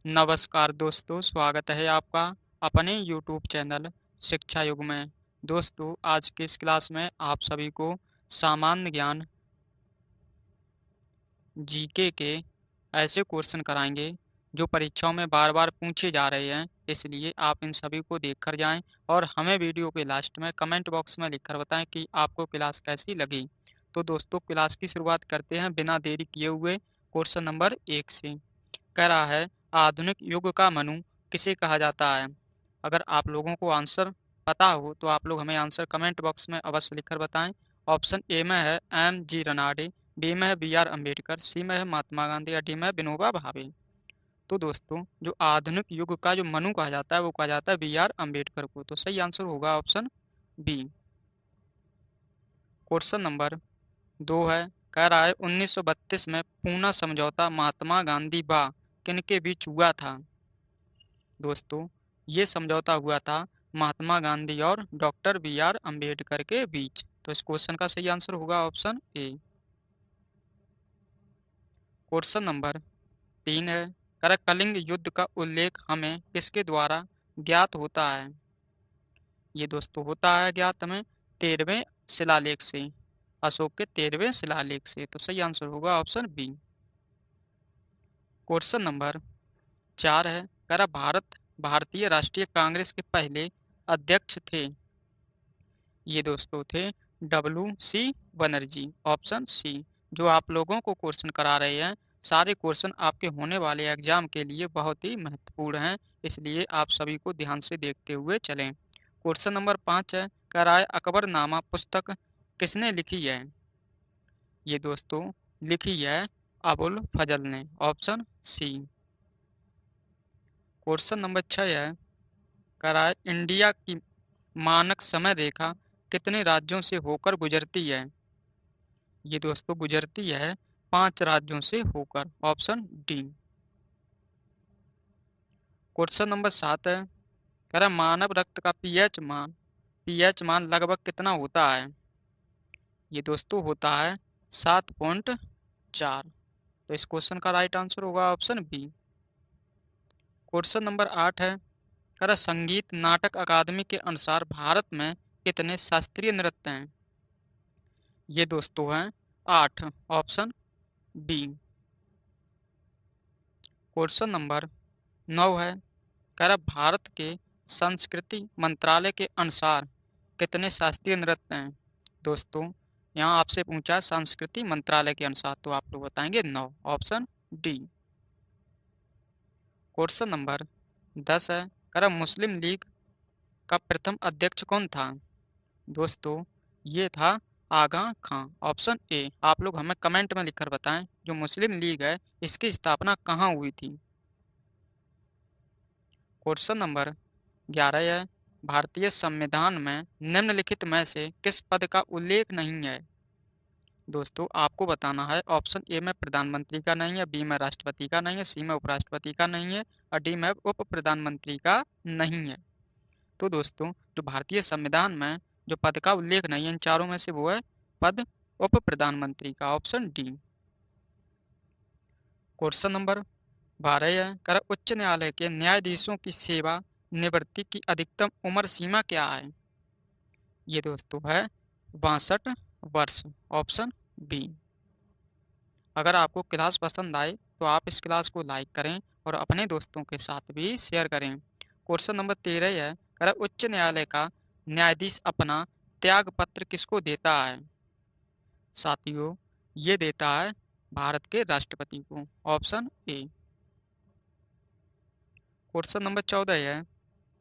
नमस्कार दोस्तों, स्वागत है आपका अपने YouTube चैनल शिक्षा युग में। दोस्तों, आज की इस क्लास में आप सभी को सामान्य ज्ञान जीके के ऐसे क्वेश्चन कराएंगे जो परीक्षाओं में बार बार पूछे जा रहे हैं। इसलिए आप इन सभी को देखकर जाएं और हमें वीडियो के लास्ट में कमेंट बॉक्स में लिखकर बताएं कि आपको क्लास कैसी लगी। तो दोस्तों, क्लास की शुरुआत करते हैं बिना देरी किए हुए क्वेश्चन नंबर 1 से। कह रहा है, आधुनिक युग का मनु किसे कहा जाता है? अगर आप लोगों को आंसर पता हो तो आप लोग हमें आंसर कमेंट बॉक्स में अवश्य लिखकर बताएं। ऑप्शन ए में है M. G. रनाडे, बी में है B. R. अम्बेडकर, सी में है महात्मा गांधी या डी में है विनोबा भावे। तो दोस्तों, जो आधुनिक युग का जो मनु कहा जाता है वो कहा जाता है B. R. अम्बेडकर को। तो सही आंसर होगा ऑप्शन बी। क्वेश्चन नंबर 2 है। कह रहा है, 1932 में पूना समझौता महात्मा गांधी व किनके बीच हुआ था? दोस्तों, ये समझौता हुआ था महात्मा गांधी और डॉक्टर B. R. अम्बेडकर के बीच। तो इस क्वेश्चन का सही आंसर होगा ऑप्शन ए। क्वेश्चन नंबर 3 है। कर कलिंग युद्ध का उल्लेख हमें किसके द्वारा ज्ञात होता है? ये दोस्तों होता है ज्ञात हमें 13वें शिलालेख से, अशोक के 13वें शिलालेख से। तो सही आंसर होगा ऑप्शन बी। क्वेश्चन नंबर 4 है। कह भारतीय राष्ट्रीय कांग्रेस के पहले अध्यक्ष थे? ये दोस्तों थे W. C. Banerjee, option C. जो आप लोगों को क्वेश्चन करा रहे हैं, सारे क्वेश्चन आपके होने वाले एग्जाम के लिए बहुत ही महत्वपूर्ण हैं, इसलिए आप सभी को ध्यान से देखते हुए चलें। क्वेश्चन नंबर 5 है। कह रहा है, अकबरनामा पुस्तक किसने लिखी है? ये दोस्तों लिखी है अबुल फजल ने, ऑप्शन सी। क्वेश्चन नंबर 6 है। कह रहा है, इंडिया की मानक समय रेखा कितने राज्यों से होकर गुजरती है? ये दोस्तों गुजरती है 5 राज्यों से होकर, ऑप्शन डी। क्वेश्चन नंबर 7 है। कह रहा है, मानव रक्त का पीएच मान लगभग कितना होता है? ये दोस्तों होता है 7.4। तो इस क्वेश्चन का राइट आंसर होगा ऑप्शन बी। क्वेश्चन नंबर 8 है। कह रहा है, संगीत नाटक अकादमी के अनुसार भारत में कितने शास्त्रीय नृत्य हैं? ये दोस्तों हैं 8, ऑप्शन बी। क्वेश्चन नंबर 9 है। कह रहा, भारत के संस्कृति मंत्रालय के अनुसार कितने शास्त्रीय नृत्य हैं? दोस्तों, यहाँ आपसे पूछा संस्कृति मंत्रालय के अनुसार, तो आप लोग बताएंगे 9, ऑप्शन डी। क्वेश्चन नंबर 10 है। कह रहा, मुस्लिम लीग का प्रथम अध्यक्ष कौन था? दोस्तों, ये था आगा खां, ऑप्शन ए। आप लोग हमें कमेंट में लिखकर बताएं, जो मुस्लिम लीग है इसकी स्थापना कहाँ हुई थी? क्वेश्चन नंबर 11 है। भारतीय संविधान में निम्नलिखित में से किस पद का उल्लेख नहीं है? दोस्तों, आपको बताना है, ऑप्शन ए में प्रधानमंत्री का नहीं है, बी में राष्ट्रपति का नहीं है, सी में उपराष्ट्रपति का नहीं है और डी में उप प्रधानमंत्री का नहीं है। तो दोस्तों, जो भारतीय संविधान में जो पद का उल्लेख नहीं है इन चारों में से, वो है पद उप प्रधानमंत्री का, ऑप्शन डी। क्वेश्चन नंबर 12 है। कर उच्च न्यायालय के न्यायाधीशों की सेवा निवृत्ति की अधिकतम उम्र सीमा क्या है? ये दोस्तों है 62 वर्ष, ऑप्शन बी। अगर आपको क्लास पसंद आए तो आप इस क्लास को लाइक करें और अपने दोस्तों के साथ भी शेयर करें। क्वेश्चन नंबर 13 है। कर उच्च न्यायालय का न्यायाधीश अपना त्याग पत्र किसको देता है? साथियों, ये देता है भारत के राष्ट्रपति को, ऑप्शन ए। क्वेश्चन नंबर 14 है।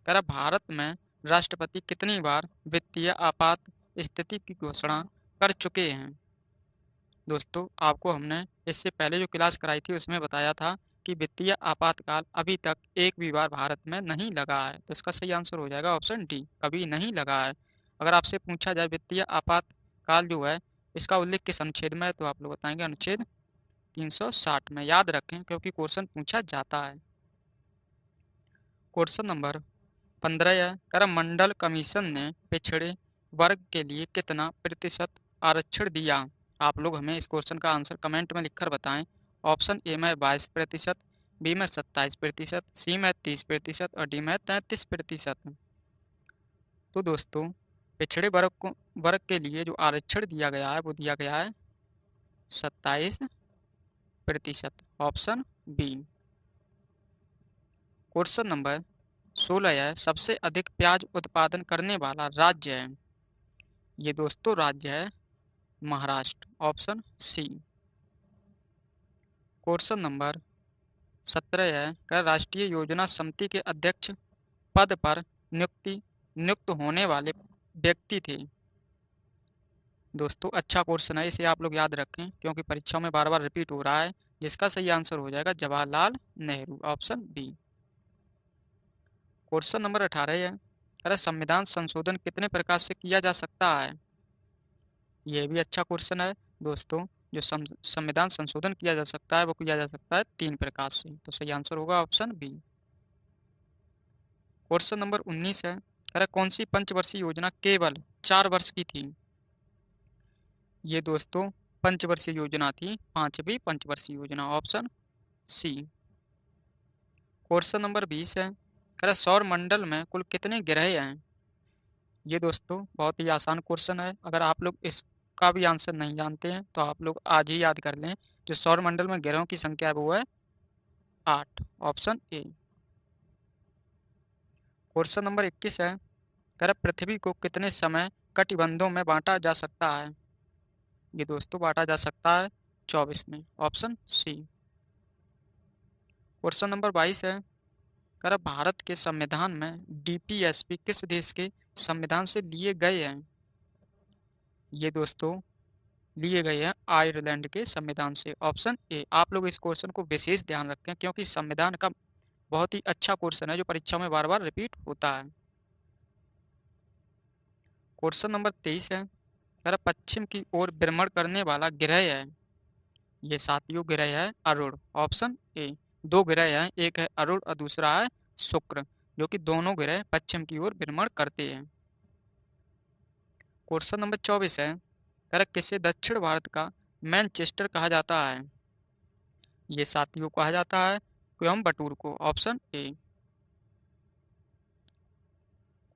कह भारत में राष्ट्रपति कितनी बार वित्तीय आपात स्थिति की घोषणा कर चुके हैं? दोस्तों, आपको हमने इससे पहले जो क्लास कराई थी उसमें बताया था कि वित्तीय आपातकाल अभी तक एक भी बार भारत में नहीं लगा है। तो इसका सही आंसर हो जाएगा ऑप्शन डी, कभी नहीं लगा है। अगर आपसे पूछा जाए वित्तीय आपातकाल जो है इसका उल्लेख किस अनुच्छेद में है, तो आप लोग बताएंगे अनुच्छेद 360 में। याद रखें क्योंकि क्वेश्चन पूछा जाता है। क्वेश्चन नंबर 15 है। कर मंडल कमीशन ने पिछड़े वर्ग के लिए कितना प्रतिशत आरक्षण दिया? आप लोग हमें इस क्वेश्चन का आंसर कमेंट में लिखकर बताएं। ऑप्शन ए में 22%, बी में 27%, सी में 30% और डी में 33%। तो दोस्तों पिछड़े वर्ग के लिए जो आरक्षण दिया गया है वो दिया गया है 27%, ऑप्शन बी। क्वेश्चन नंबर 16 है, सबसे अधिक प्याज उत्पादन करने वाला राज्य है। ये दोस्तों राज्य है Maharashtra, option C. Question number 17 है, कर राष्ट्रीय योजना समिति के अध्यक्ष पद पर नियुक्त होने वाले व्यक्ति थे। दोस्तों अच्छा क्वेश्चन है, इसे आप लोग याद रखें क्योंकि परीक्षाओं में बार बार रिपीट हो रहा है। जिसका सही आंसर हो जाएगा Jawaharlal Nehru, option B. Question number 18 है, अरे संविधान संशोधन कितने प्रकार से किया जा सकता है। यह भी अच्छा क्वेश्चन है दोस्तों। जो संविधान संशोधन किया जा सकता है वो किया जा सकता है 3 प्रकार से, तो सही आंसर होगा ऑप्शन बी। क्वेश्चन नंबर 19 है, अरे कौन सी पंचवर्षीय योजना केवल 4 वर्ष की थी। ये दोस्तों पंचवर्षीय योजना थी, 5वीं पंचवर्षीय योजना, ऑप्शन सी। क्वेश्चन नंबर 20 है, अरे सौर मंडल में कुल कितने ग्रह हैं। ये दोस्तों बहुत ही आसान क्वेश्चन है, अगर आप लोग इसका भी आंसर नहीं जानते हैं तो आप लोग आज ही याद कर लें। जो सौर मंडल में ग्रहों की संख्या है वो है 8, ऑप्शन ए। क्वेश्चन नंबर 21 है, अगर पृथ्वी को कितने समय कटिबंधों में बांटा जा सकता है। ये दोस्तों बांटा जा सकता है 24 में, ऑप्शन सी। क्वेश्चन नंबर 22 है, अगर भारत के संविधान में डीपीएसपी किस देश के संविधान से लिए गए हैं। ये दोस्तों लिए गए हैं आयरलैंड के संविधान से, ऑप्शन ए। आप लोग इस क्वेश्चन को विशेष ध्यान रखें क्योंकि संविधान का बहुत ही अच्छा क्वेश्चन है जो परीक्षा में बार बार रिपीट होता है। क्वेश्चन नंबर 23 है, अगर पश्चिम की ओर भ्रमण करने वाला ग्रह है। ये सातवां ग्रह है अरुण, ऑप्शन ए। 2 ग्रह हैं, एक है अरुण और दूसरा है शुक्र, जो कि दोनों ग्रह पश्चिम की ओर भ्रमण करते हैं। क्वेश्चन नंबर 24 है, अगर किसे दक्षिण भारत का मैनचेस्टर कहा जाता है। ये साथियों कहा जाता है कोयम्बटूर को, ऑप्शन ए।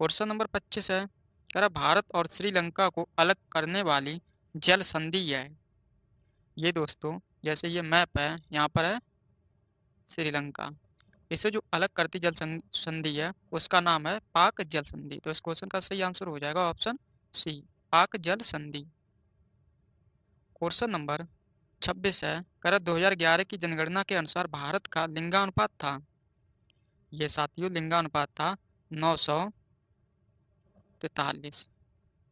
क्वेश्चन नंबर 25 है, अगर भारत और श्रीलंका को अलग करने वाली जल संधि है। ये दोस्तों जैसे ये मैप है, यहाँ पर है श्रीलंका, इसे जो अलग करती जल संधि है उसका नाम है पाक जल संधि। तो इस क्वेश्चन का सही आंसर हो जाएगा ऑप्शन सी, पाक जल संधि। क्वेश्चन नंबर 26 है, कर 2011 की जनगणना के अनुसार भारत का लिंगानुपात था। ये साथियों लिंगानुपात था 943,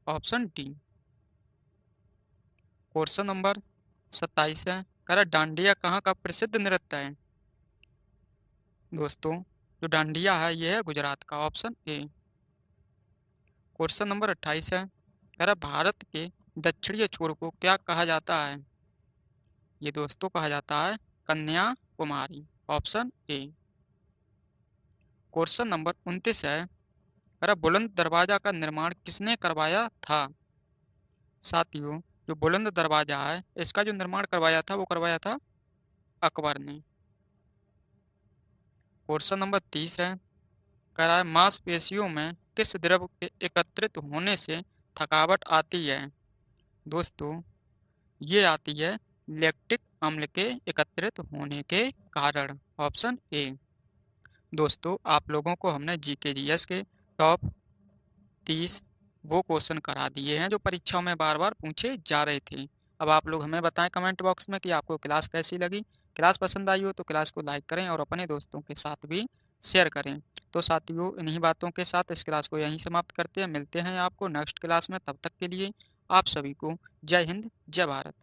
ऑप्शन डी। क्वेश्चन नंबर 27 है, कर डांडिया कहाँ का प्रसिद्ध नृत्य है। दोस्तों जो डांडिया है ये है गुजरात का, ऑप्शन ए। क्वेश्चन नंबर 28 है, कर भारत के दक्षिणी छोर को क्या कहा जाता है। ये दोस्तों कहा जाता है Kanyakumari, option A. Question number 29 है, अरे बुलंद दरवाजा का निर्माण किसने करवाया था। साथियों जो बुलंद दरवाजा है इसका जो निर्माण करवाया था वो करवाया था अकबर ने। क्वेश्चन नंबर 30 है, कराए मांसपेशियों में किस द्रव के एकत्रित होने से थकावट आती है। दोस्तों ये आती है लैक्टिक अम्ल के एकत्रित होने के कारण, ऑप्शन ए। दोस्तों आप लोगों को हमने जीके जीएस के टॉप 30 वो क्वेश्चन करा दिए हैं जो परीक्षाओं में बार बार पूछे जा रहे थे। अब आप लोग हमें बताएं कमेंट बॉक्स में कि आपको क्लास कैसी लगी। क्लास पसंद आई हो तो क्लास को लाइक करें और अपने दोस्तों के साथ भी शेयर करें। तो साथियों इन्हीं बातों के साथ इस क्लास को यहीं समाप्त करते हैं। मिलते हैं आपको नेक्स्ट क्लास में, तब तक के लिए आप सभी को जय हिंद जय भारत।